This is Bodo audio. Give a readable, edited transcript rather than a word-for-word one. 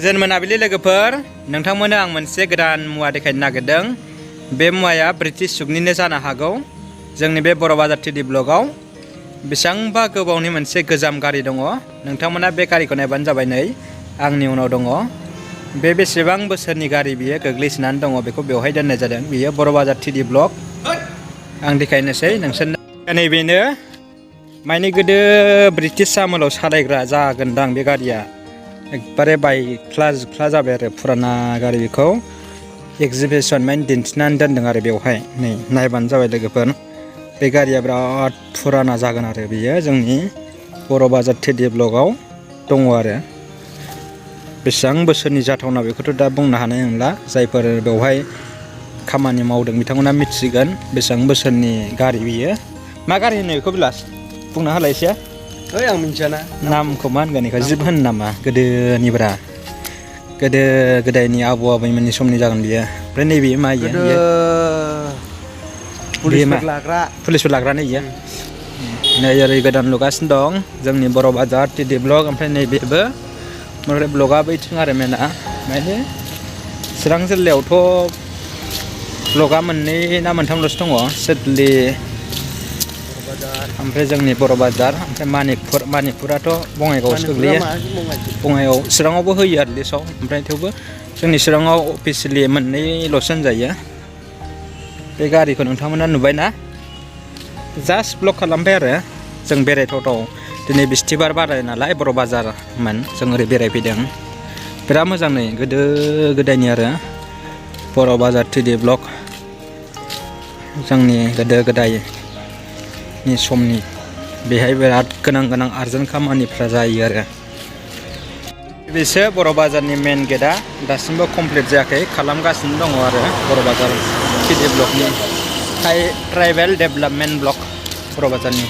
गोजोन मोनाबिलि लोगोफोर नोंथांमोननो आं मोनसे गोदान मुवा देखायनो नागिरदों। बे मुवाया ब्रिटिश जुगनिनो जानो हागौ। जोंनि बे बर' बाजार टिडि ब्लगाव बेसेबांबा गोबावनि मोनसे गोजाम गारि दङ। नोंथांमोना बे गारिखौ नायबानो जाबाय। नै आंनि उनाव दङ। बे बेसेबां बोसोरनि गारि बियो गोग्लैसोनानै दङ बेखौ बेवहाय दोननाय जादों। बियो बर' बाजार टिडि ब्लग। आं देखायनोसै नोंसोरनो। नैबेनो माने गोदो ब्रिटिश आमोलाव सालायग्रा जागोनदां बे गारिया। एकदबारे बायख्ला जिख्ला जाबाय आरो फुराना गारि। बेखौ एक्जिबिसन माने दिन्थिनानै दोनदों आरो बेवहाय। नै नायबानो जाबाय लोगोफोर। बे गारिया बिराद फुराना जागोन आरो बियो जोंनि बर' बाजार टिडि ब्लगाव दङ आरो। बेसेबां बोसोरनि जाथावना बेखौथ' दा बुंनो हानाय नंला। जायफोर बेवहाय खामानि मावदों बिथांमोना मिथिगोन बेसेबां बोसोरनि गारि बियो। मा गारि होनो बेखौ बिलास बुंना होलाय एसे। आं मिथियाना नामखौ मा होनगोन बेखौ? जिब होनो नामा? गोदोनिब्रा गोदो गोदायनि आबौ आबैमोननि समनि जागोन बियो। ओमफ्राय नैबे मा इयो? पुलिसफोर लाग्रा नै इयो। नै ओरै गोदान लुगासिनो दं जोंनि बर' बाजार टिडि ब्लग। ओमफ्राय नैबेबो ओमफ्राय ब्लगा बैथिं आरो मेना। माने चिरां जिल्लायावथ' ब्लगा मोननै ना मोनथामल'सो दङ। सिडली ओमफ्राय जोंनि बर' बाजार, ओमफ्राय मानिकपुराथ' बङाइगावआवसो गोग्लैयो। बङाइगाव चिराङावबो होयो आरो लिस्टआव। ओमफ्राय थेवबो जोंनि चिराङाव अफिसियेलि मोननैल'सो होनजायो। बे गारिखौ नोंथांमोना नुबायना? जास्ट ब्लग खालामबाय आरो जों बेरायथावथाव। दिनै बिस्थिबार बाराय नालाय बर' बाजारमोन, जों ओरै बेरायफैदों। बिराद मोजां नै गोदो गोदायनि आरो बर' बाजार टिडि ब्लग। जोंनि गोदो गोदायनि समनि बेहाय बिराद गोनां आर्जेन्ट खामानिफ्रा जायो आरो। बेसो बर' बाजारनि मेन गेटआ दासिमबो कमप्लिट जायाखै, खालामगासिनो दङ आरो बर' बाजार टिडि ब्लगनि ट्राइबेल डेभेलपमेन्ट ब्लक बर' बाजारनि।